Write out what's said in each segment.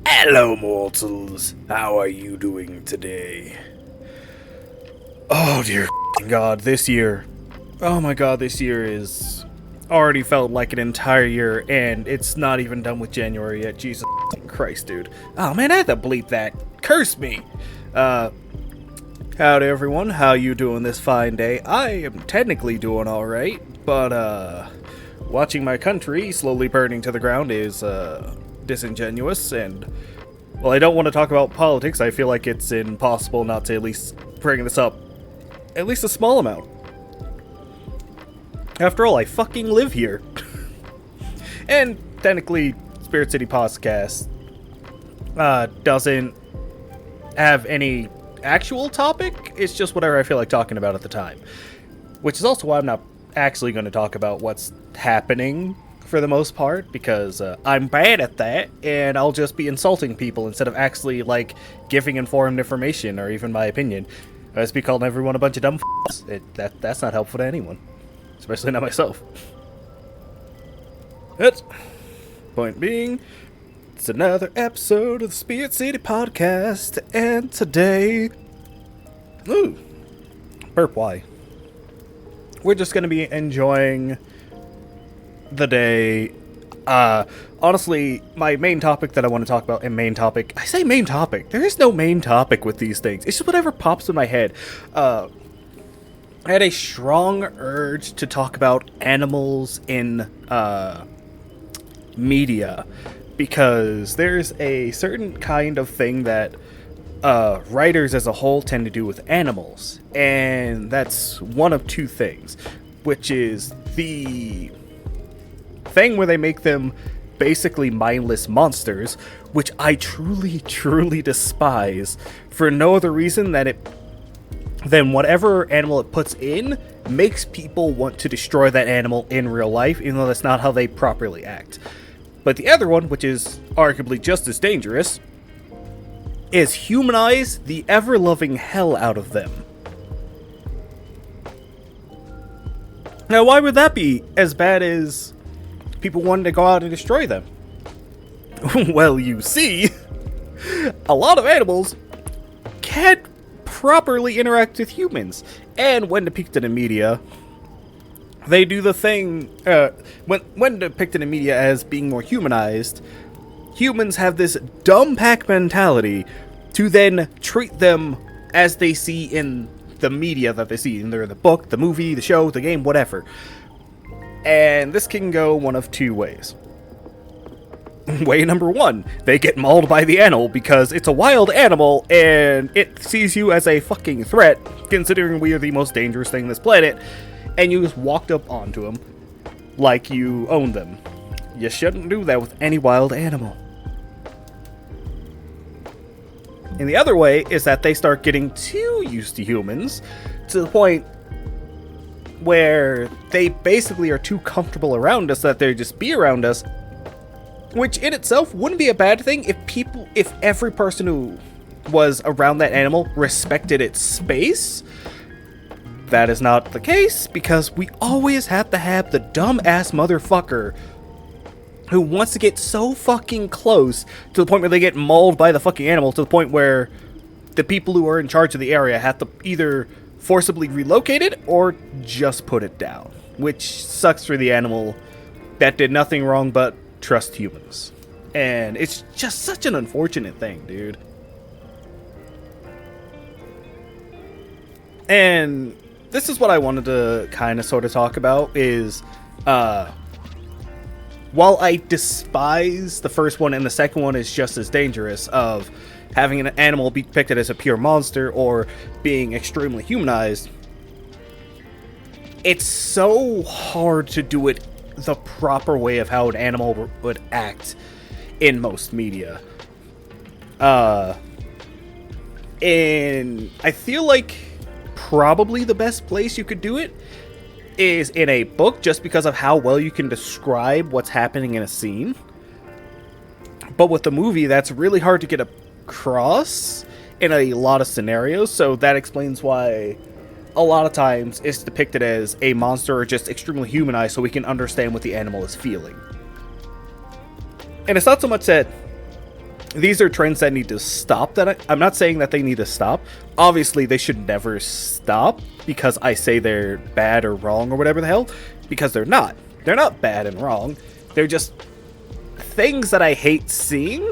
Hello, mortals. How are you doing today? Oh, dear God, this year. Oh my God, this year is already felt like an entire year, and it's not even done with January yet. Jesus Christ, dude. Oh man, I had to bleep that. Curse me. Howdy, everyone. How you doing this fine day? I am technically doing alright, but, watching my country slowly burning to the ground is, disingenuous, and well, I don't want to talk about politics. I feel like it's impossible not to at least bring this up at least a small amount. After all, I fucking live here. And technically, Spirit City Podcast doesn't have any actual topic. It's just whatever I feel like talking about at the time, which is also why I'm not actually going to talk about what's happening for the most part, because I'm bad at that, and I'll just be insulting people instead of actually, like, giving informed information or even my opinion. I just be calling everyone a bunch of dumb that's not helpful to anyone, especially not myself. But, point being, it's another episode of the Spirit City Podcast, and today, burp, why? We're just going to be enjoying the day. Honestly, my main topic that I want to talk about, and main topic, I say main topic, there is no main topic with these things, it's just whatever pops in my head. I had a strong urge to talk about animals in, media, because there's a certain kind of thing that, writers as a whole tend to do with animals, and that's one of two things, which is the thing where they make them basically mindless monsters, which I truly despise for no other reason than whatever animal it puts in makes people want to destroy that animal in real life, even though that's not how they properly act. But the other one, which is arguably just as dangerous, is humanize the ever-loving hell out of them. Now, why would that be as bad as people wanting to go out and destroy them? Well, you see, a lot of animals can't properly interact with humans, and when depicted in media, they do the thing, when depicted in media as being more humanized, humans have this dumb pack mentality to then treat them as they see in the media that they see, either the book, the movie, the show, the game, whatever. And this can go one of two ways. Way number one, they get mauled by the animal because it's a wild animal and it sees you as a fucking threat, considering we are the most dangerous thing on this planet, and you just walked up onto them like you own them. You shouldn't do that with any wild animal. And the other way is that they start getting too used to humans, to the point where they basically are too comfortable around us that they just be around us, which in itself wouldn't be a bad thing if every person who was around that animal respected its space. That is not the case, because we always have to have the dumb-ass motherfucker who wants to get so fucking close to the point where they get mauled by the fucking animal, to the point where the people who are in charge of the area have to either forcibly relocate it or just put it down, which sucks for the animal that did nothing wrong but trust humans. And it's just such an unfortunate thing, dude. And this is what I wanted to kind of sort of talk about is, while I despise the first one and the second one is just as dangerous, of having an animal be depicted as a pure monster or being extremely humanized, it's so hard to do it the proper way of how an animal would act in most media. And I feel like probably the best place you could do it is in a book, just because of how well you can describe what's happening in a scene. But with the movie, that's really hard to get across in a lot of scenarios, so that explains why a lot of times it's depicted as a monster or just extremely humanized so we can understand what the animal is feeling. And it's not so much that these are trends that need to stop. I'm not saying that they need to stop. Obviously, they should never stop because I say they're bad or wrong or whatever the hell, because they're not. They're not bad and wrong. They're just things that I hate seeing.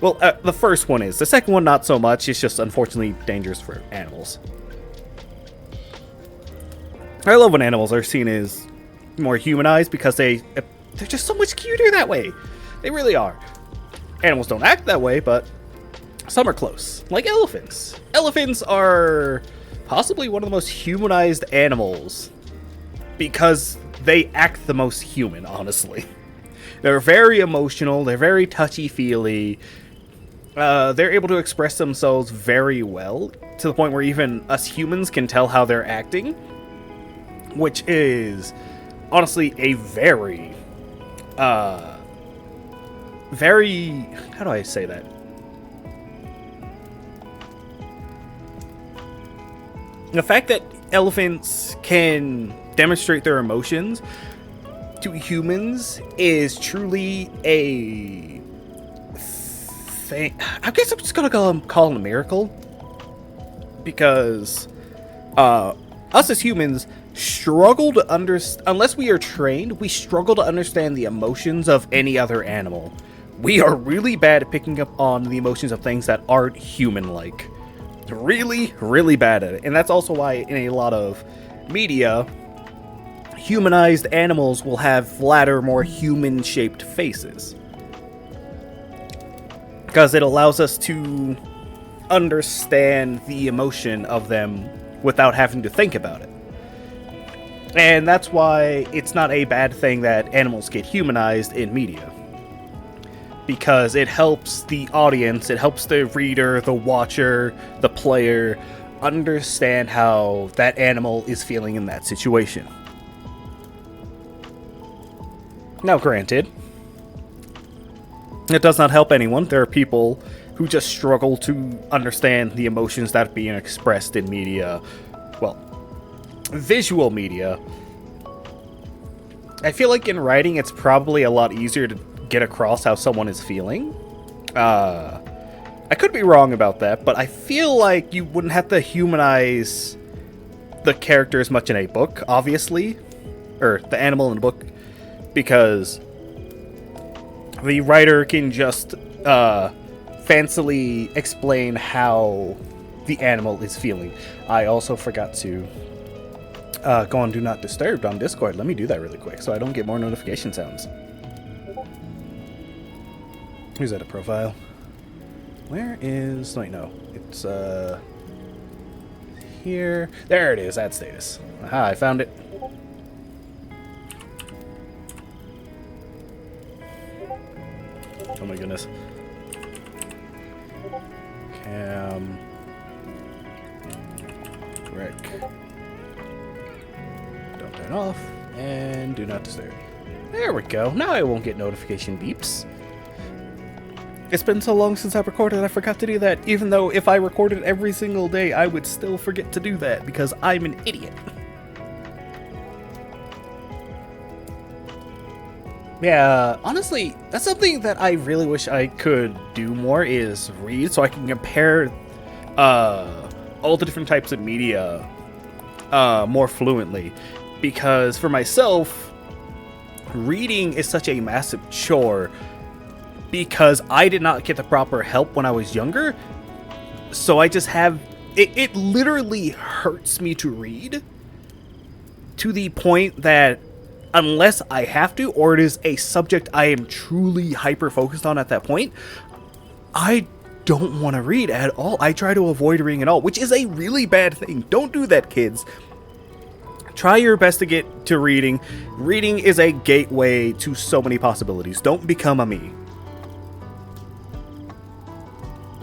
Well, the first one is. The second one, not so much. It's just unfortunately dangerous for animals. I love when animals are seen as more humanized because they're just so much cuter that way. They really are. Animals don't act that way, but some are close. Like elephants. Elephants are possibly one of the most humanized animals because they act the most human, honestly. They're very emotional. They're very touchy-feely. They're able to express themselves very well to the point where even us humans can tell how they're acting, which is honestly a very, how do I say that? The fact that elephants can demonstrate their emotions to humans is truly a thing. I guess I'm just gonna call it a miracle, because us as humans struggle to understand, unless we are trained, we struggle to understand the emotions of any other animal. We are really bad at picking up on the emotions of things that aren't human-like. Really, really bad at it. And that's also why in a lot of media, humanized animals will have flatter, more human-shaped faces. Because it allows us to understand the emotion of them without having to think about it. And that's why it's not a bad thing that animals get humanized in media. Because it helps the audience, it helps the reader, the watcher, the player understand how that animal is feeling in that situation. Now, granted, it does not help anyone. There are people who just struggle to understand the emotions that are being expressed in media. Well, visual media. I feel like in writing, it's probably a lot easier to get across how someone is feeling. I could be wrong about that, but I feel like you wouldn't have to humanize the character as much in a book, obviously, or the animal in the book, because the writer can just fancily explain how the animal is feeling. I also forgot to go on Do Not Disturb on Discord. Let me do that really quick so I don't get more notification sounds. Who's that, a profile? Where is... Wait, no. It's, here. There it is, ad status. Aha, I found it. Oh my goodness. Cam... Rec. Don't turn off. And Do Not Disturb. There we go. Now I won't get notification beeps. It's been so long since I recorded, I forgot to do that. Even though if I recorded every single day, I would still forget to do that because I'm an idiot. Yeah, honestly, that's something that I really wish I could do more, is read, so I can compare all the different types of media more fluently. Because for myself, reading is such a massive chore because I did not get the proper help when I was younger. So I just have... It literally hurts me to read to the point that unless I have to, or it is a subject I am truly hyper-focused on at that point, I don't want to read at all. I try to avoid reading at all, which is a really bad thing. Don't do that, kids. Try your best to get to reading. Reading is a gateway to so many possibilities. Don't become a me.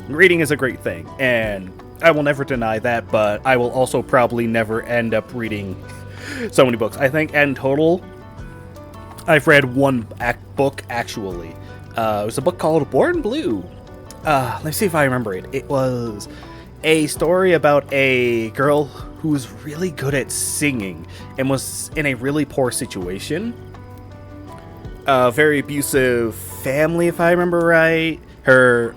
Reading is a great thing, and I will never deny that, but I will also probably never end up reading so many books. I think in total, I've read one book, actually. It was a book called Born Blue. Let's see if I remember it. It was a story about a girl who was really good at singing and was in a really poor situation. a very abusive family, if I remember right. Her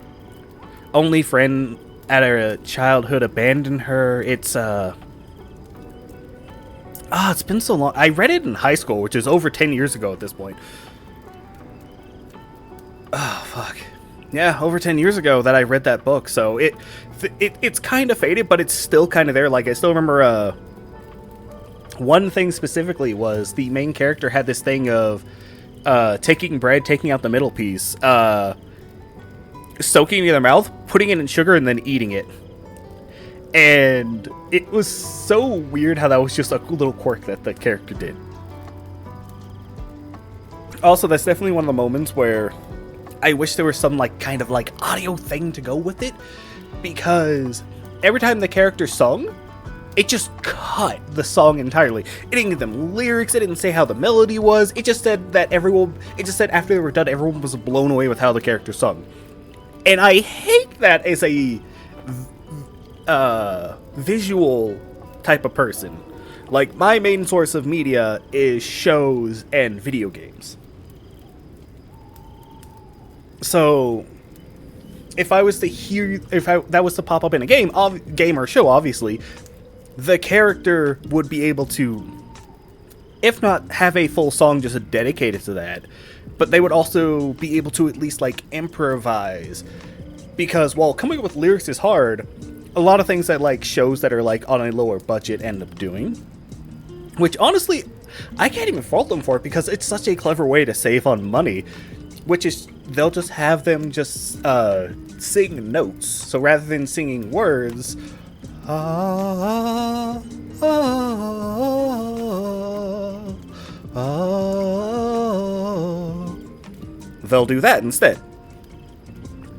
only friend at her childhood abandoned her. It's it's been so long. I read it in high school, which is over 10 years ago at this point. Oh, fuck. Yeah, over 10 years ago that I read that book, so it's kind of faded, but it's still kind of there. Like, I still remember, one thing specifically was the main character had this thing of, taking bread, taking out the middle piece, soaking it in their mouth, putting it in sugar, and then eating it. And it was so weird how that was just a cool little quirk that the character did. Also, that's definitely one of the moments where I wish there was some kind of audio thing to go with it, because every time the character sung, it just cut the song entirely. It didn't give them lyrics, it didn't say how the melody was, it just said that after they were done, everyone was blown away with how the character sung. And I hate that as a visual type of person. Like, my main source of media is shows and video games. So, if I was to that was to pop up in a game or show, obviously, the character would be able to, if not have a full song just dedicated to that, but they would also be able to at least improvise. Because while coming up with lyrics is hard, a lot of things that shows that are on a lower budget end up doing, which honestly I can't even fault them for it, because it's such a clever way to save on money, which is they'll just have them just sing notes. So rather than singing words, they'll do that instead.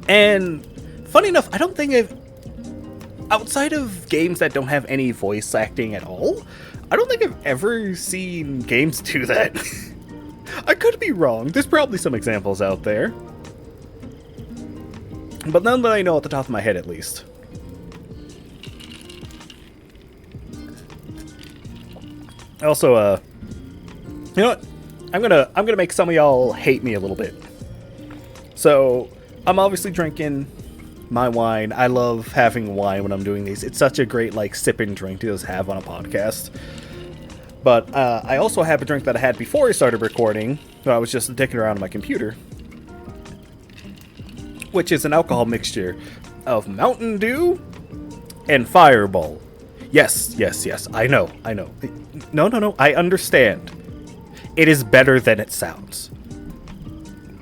And funny enough, I don't think outside of games that don't have any voice acting at all, I don't think I've ever seen games do that. I could be wrong. There's probably some examples out there, but none that I know at the top of my head, at least. Also, you know what? I'm gonna make some of y'all hate me a little bit. So, I'm obviously drinking my wine. I love having wine when I'm doing these. It's such a great sip and drink to just have on a podcast. But I also have a drink that I had before I started recording. I was just dicking around on my computer, which is an alcohol mixture of Mountain Dew and Fireball. Yes. I know. No. I understand. It is better than it sounds.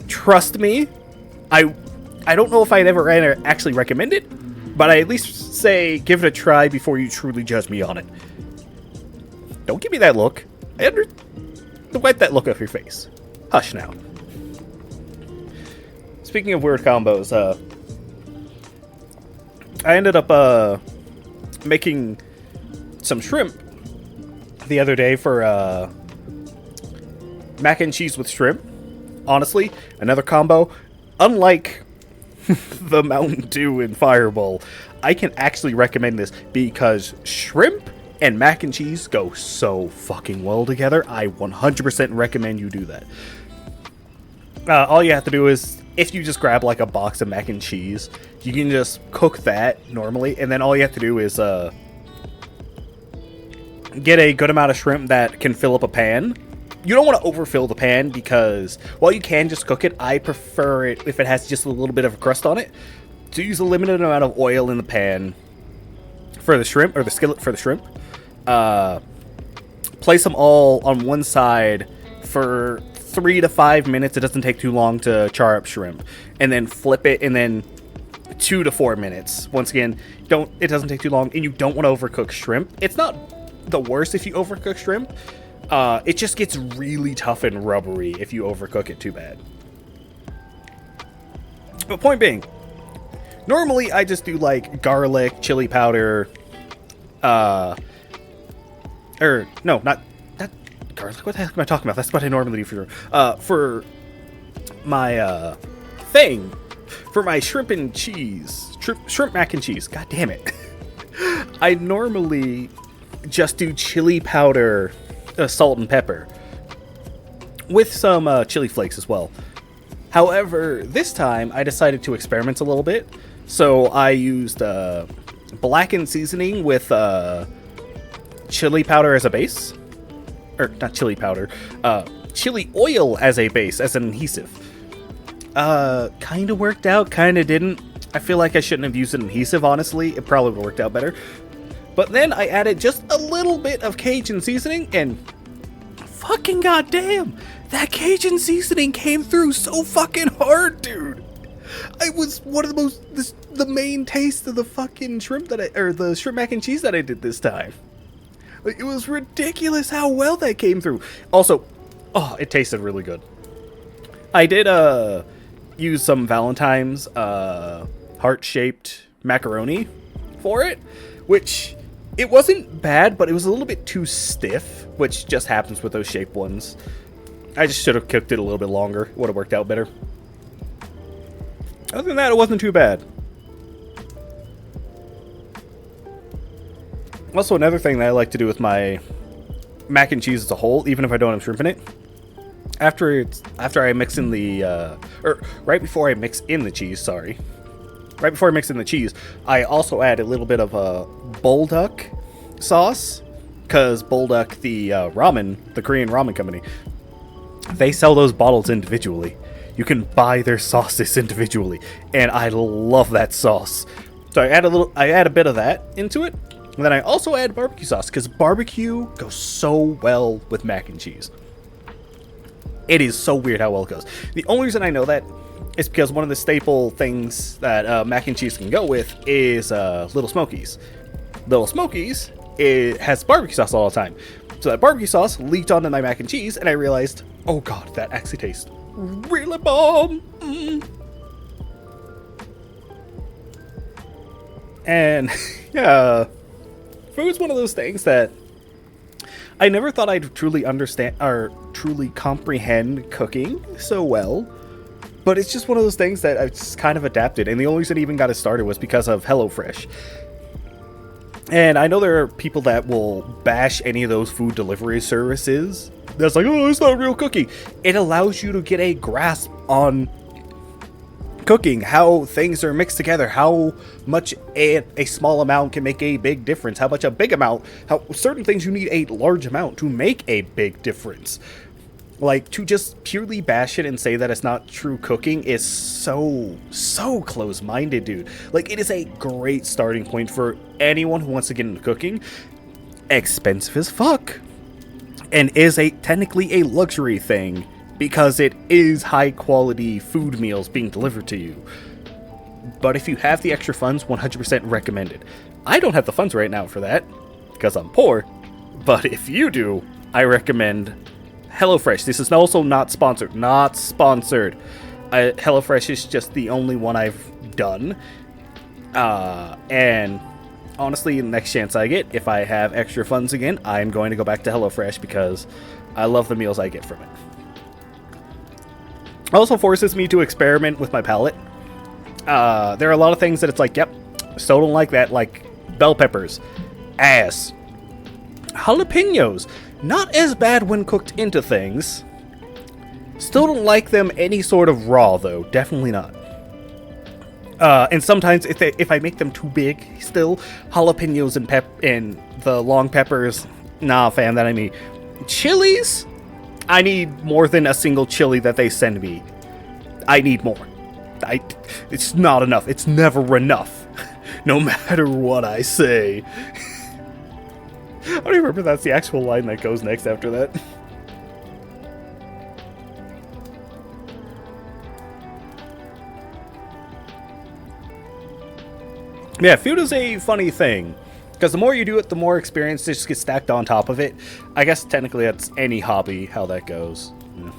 Trust me. I don't know if I'd ever actually recommend it, but I at least say give it a try before you truly judge me on it. Don't give me that look. Wipe that look off your face. Hush now. Speaking of weird combos, I ended up making some shrimp the other day for mac and cheese with shrimp. Honestly, another combo. Unlike the Mountain Dew and Fireball, I can actually recommend this because shrimp and mac and cheese go so fucking well together. I 100% recommend you do that. All you have to do is, if you just grab a box of mac and cheese, you can just cook that normally, and then all you have to do is get a good amount of shrimp that can fill up a pan. You don't want to overfill the pan, because while you can just cook it, I prefer it if it has just a little bit of a crust on it, to use a limited amount of oil in the pan for the shrimp, or the skillet for the shrimp. Place them all on one side for 3 to 5 minutes. It doesn't take too long to char up shrimp, and then flip it, and then 2 to 4 minutes. Once again, it doesn't take too long, and you don't want to overcook shrimp. It's not the worst if you overcook shrimp. It just gets really tough and rubbery if you overcook it too bad. But point being, normally I just do garlic, chili powder, not garlic. What the heck am I talking about? That's what I normally do for my thing, for my shrimp and cheese, shrimp mac and cheese. God damn it! I normally just do chili powder, salt and pepper, with some chili flakes as well. However, this time I decided to experiment a little bit. So I used blackened seasoning with chili powder as a base. Or, not chili powder. Chili oil as a base, as an adhesive. Kind of worked out, kind of didn't. I feel like I shouldn't have used an adhesive, honestly. It probably would have worked out better. But then I added just a little bit of Cajun seasoning, and fucking goddamn, that Cajun seasoning came through so fucking hard, dude. It was one of the main taste of the fucking shrimp the shrimp mac and cheese that I did this time. Like, it was ridiculous how well that came through. Also, oh, it tasted really good. I did use some Valentine's heart-shaped macaroni for it, which it wasn't bad, but it was a little bit too stiff, which just happens with those shaped ones. I just should have cooked it a little bit longer. It would have worked out better. Other than that, it wasn't too bad. Also, another thing that I like to do with my mac and cheese as a whole, even if I don't have shrimp in it, after I mix in the, or right before I mix in the cheese, sorry. Right before I mix in the cheese, I also add a little bit of bulldog sauce, because bulldog, the ramen, the Korean ramen company, they sell those bottles individually. You can buy their sauces individually, and I love that sauce. So I add a bit of that into it, and then I also add barbecue sauce, because barbecue goes so well with mac and cheese. It is so weird how well it goes. The only reason I know that is because one of the staple things that mac and cheese can go with is Little Smokies. Little Smokies, it has barbecue sauce all the time. So that barbecue sauce leaked onto my mac and cheese, and I realized, oh god, that actually tastes really bomb. And yeah, food's one of those things that I never thought I'd truly understand or truly comprehend cooking so well. But it's just one of those things that I've just kind of adapted. And the only reason I even got it started was because of HelloFresh. And I know there are people that will bash any of those food delivery services. That's like, oh, it's not real cooking. It allows you to get a grasp on cooking, how things are mixed together, how much a small amount can make a big difference, how much a big amount, how certain things you need a large amount to make a big difference. Like, to just purely bash it and say that it's not true cooking is so close-minded, dude. Like, it is a great starting point for anyone who wants to get into cooking. Expensive as fuck. And is technically a luxury thing, because it is high-quality food meals being delivered to you. But if you have the extra funds, 100% recommended. I don't have the funds right now for that, because I'm poor. But if you do, I recommend HelloFresh. This is also not sponsored. Not sponsored. HelloFresh is just the only one I've done. And honestly, the next chance I get, if I have extra funds again, I'm going to go back to HelloFresh because I love the meals I get from it. It also forces me to experiment with my palate. There are a lot of things that it's like, yep, still don't like that, like bell peppers, ass. Jalapenos, not as bad when cooked into things. Still don't like them any sort of raw, though. Definitely not. And sometimes if I make them too big, still, jalapenos and the long peppers, nah, fam, that I mean. Chilies, I need more than a single chili that they send me. I need more. It's not enough. It's never enough. No matter what I say. I don't even remember that's the actual line that goes next after that. Yeah, food is a funny thing. Because the more you do it, the more experience just gets stacked on top of it. I guess technically that's any hobby, how that goes. Yeah.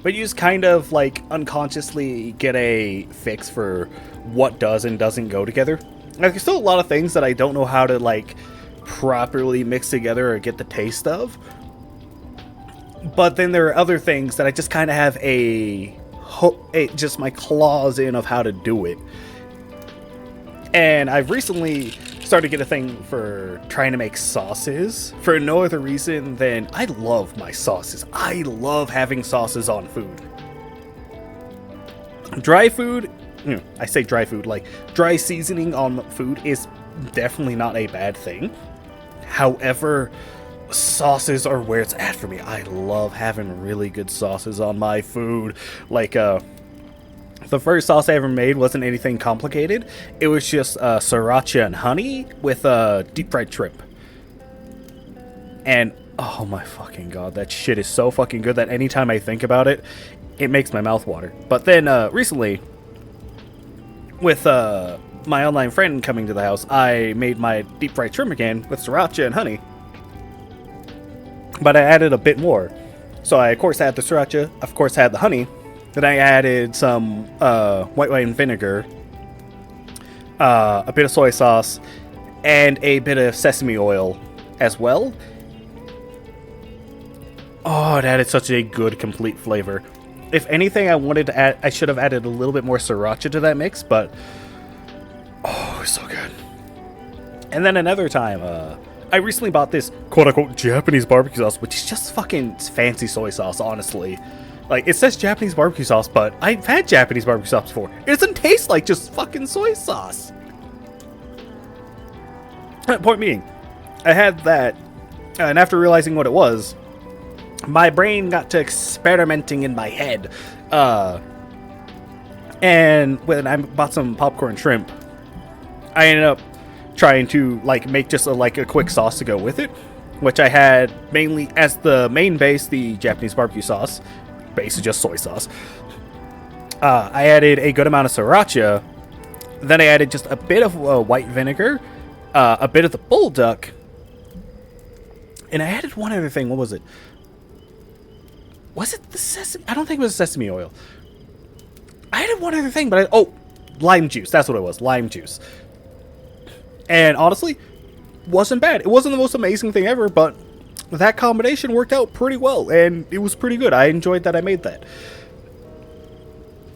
But you just kind of, like, unconsciously get a fix for what does and doesn't go together. Like, there's still a lot of things that I don't know how to, like, properly mix together or get the taste of. But then there are other things that I just kind of have just my claws in of how to do it. And I've recently started to get a thing for trying to make sauces for no other reason than I love my sauces. I love having sauces on food. Dry food, I say dry food, like dry seasoning on food is definitely not a bad thing. However, sauces are where it's at for me. I love having really good sauces on my food. Like, the first sauce I ever made wasn't anything complicated. It was just sriracha and honey with deep fried shrimp. And oh my fucking god, that shit is so fucking good that anytime I think about it, it makes my mouth water. But then recently, with my online friend coming to the house, I made my deep fried shrimp again with sriracha and honey. But I added a bit more. So I, of course, had the sriracha, of course, had the honey. Then I added some white wine vinegar, a bit of soy sauce, and a bit of sesame oil as well. Oh, it added such a good, complete flavor. If anything, I wanted to add, I should have added a little bit more sriracha to that mix, but oh, it's so good. And then another time, I recently bought this quote-unquote Japanese barbecue sauce, which is just fucking fancy soy sauce, honestly. Like, it says Japanese barbecue sauce, but I've had Japanese barbecue sauce before. It doesn't taste like just fucking soy sauce. Point being, I had that, and after realizing what it was, my brain got to experimenting in my head. And when I bought some popcorn shrimp, I ended up trying to like make just a quick sauce to go with it, which I had mainly as the main base, the Japanese barbecue sauce. Base is just soy sauce. I added a good amount of sriracha. Then I added just a bit of white vinegar, a bit of the bulldog, and I added one other thing. What was it? Was it the sesame? I don't think it was sesame oil. I added one other thing, but lime juice. That's what it was. Lime juice. And honestly, wasn't bad. It wasn't the most amazing thing ever, but that combination worked out pretty well, and it was pretty good. I enjoyed that I made that.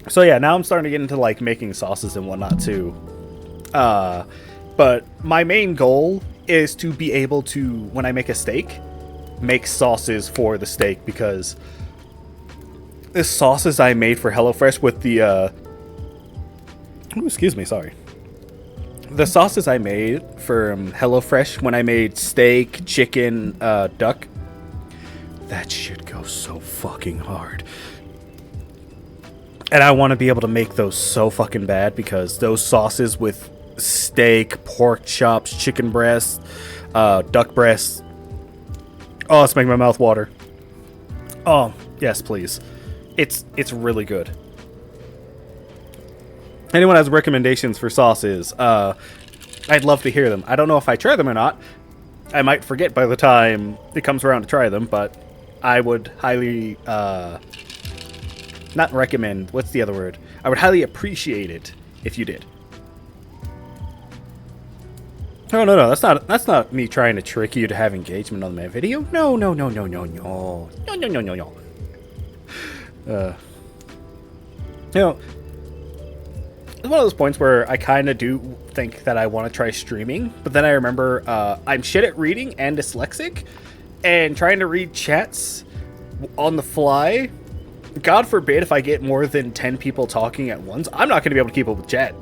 So yeah, now I'm starting to get into like making sauces and whatnot too. But my main goal is to be able to, when I make a steak, make sauces for the steak, because the sauces I made for HelloFresh with the the sauces I made for HelloFresh when I made steak, chicken, duck, that shit goes so fucking hard. And I want to be able to make those so fucking bad, because those sauces with steak, pork chops, chicken breast, duck breast, oh, it's making my mouth water. Oh, yes, please. It's really good. Anyone has recommendations for sauces, I'd love to hear them. I don't know if I try them or not. I might forget by the time it comes around to try them, but I would highly, not recommend, what's the other word? I would highly appreciate it if you did. No, that's not me trying to trick you to have engagement on my video. No. It's one of those points where I kind of do think that I want to try streaming, but then I remember I'm shit at reading and dyslexic, and trying to read chats on the fly, God forbid if I get more than 10 people talking at once, I'm not going to be able to keep up with chat.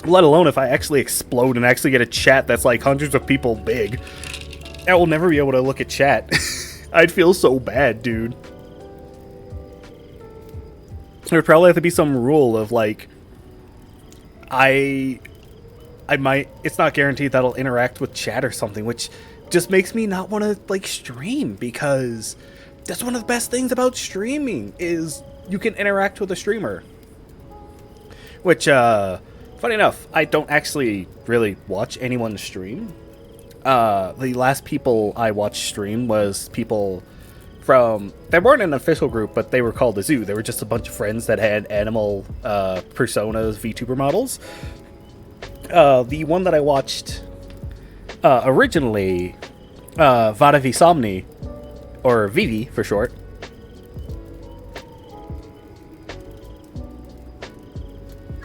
Let alone if I actually explode and actually get a chat that's like hundreds of people big. I will never be able to look at chat. I'd feel so bad, dude. There would probably have to be some rule of like, I might, it's not guaranteed that I'll interact with chat or something, which just makes me not want to like stream, because that's one of the best things about streaming is you can interact with a streamer. Which, funny enough, I don't actually really watch anyone stream. The last people I watched stream was people from, they weren't an official group, but they were called the Zoo. They were just a bunch of friends that had animal personas, VTuber models. The one that I watched originally, Vada Visomni, or Vivi for short.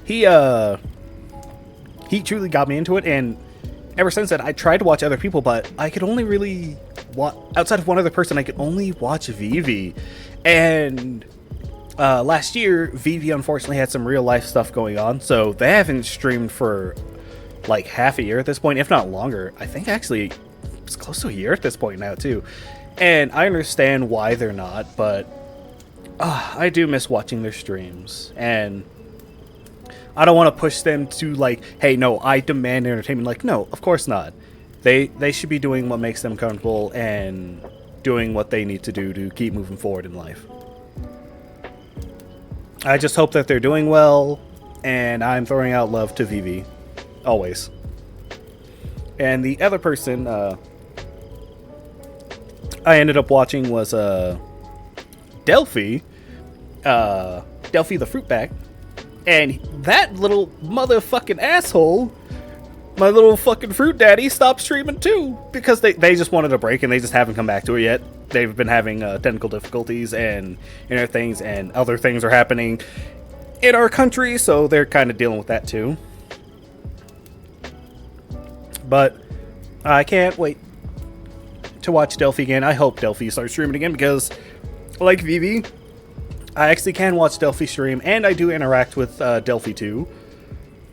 He he truly got me into it, and ever since then, I tried to watch other people, but I could only really watch, outside of one other person, I could only watch Vivi. And last year, Vivi unfortunately had some real life stuff going on, so they haven't streamed for like half a year at this point, if not longer. I think actually it's close to a year at this point now too. And I understand why they're not, but I do miss watching their streams, and I don't want to push them to like, hey, no, I demand entertainment. Like, no, of course not. They should be doing what makes them comfortable and doing what they need to do to keep moving forward in life. I just hope that they're doing well, and I'm throwing out love to Vivi. Always. And the other person I ended up watching was Delphi. Delphi the Fruitback. And that little motherfucking asshole, my little fucking fruit daddy, stopped streaming too. Because they just wanted a break and they just haven't come back to it yet. They've been having technical difficulties and inner things, and other things are happening in our country, so they're kind of dealing with that too. But I can't wait to watch Delphi again. I hope Delphi starts streaming again because, like Vivi, I actually can watch Delphi stream, and I do interact with Delphi too.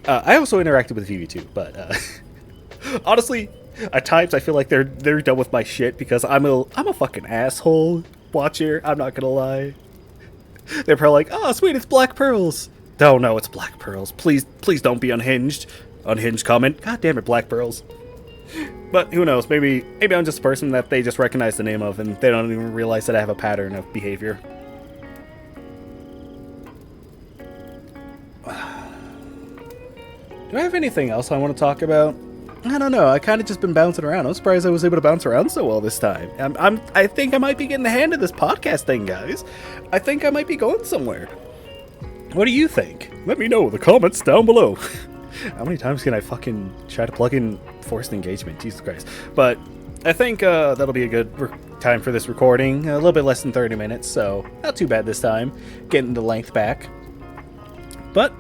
I also interacted with Vivi too, but honestly, at times I feel like they're done with my shit because I'm a fucking asshole watcher. I'm not gonna lie. They're probably like, "Oh, sweet, it's Black Pearls." No, it's Black Pearls. Please don't be unhinged. Unhinged comment. God damn it, Black Pearls. But who knows? Maybe I'm just a person that they just recognize the name of, and they don't even realize that I have a pattern of behavior. Do I have anything else I want to talk about? I don't know. I kind of just been bouncing around. I'm surprised I was able to bounce around so well this time. I think I might be getting the hang of this podcast thing, guys. I think I might be going somewhere. What do you think? Let me know in the comments down below. How many times can I fucking try to plug in forced engagement? Jesus Christ. But I think that'll be a good time for this recording. A little bit less than 30 minutes, so not too bad this time. Getting the length back. But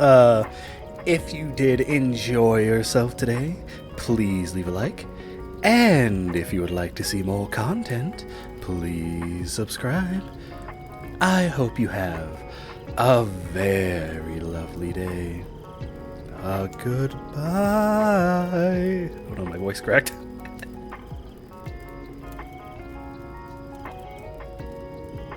if you did enjoy yourself today, please leave a like. And if you would like to see more content, please subscribe. I hope you have a very lovely day. Goodbye. Oh no, my voice cracked.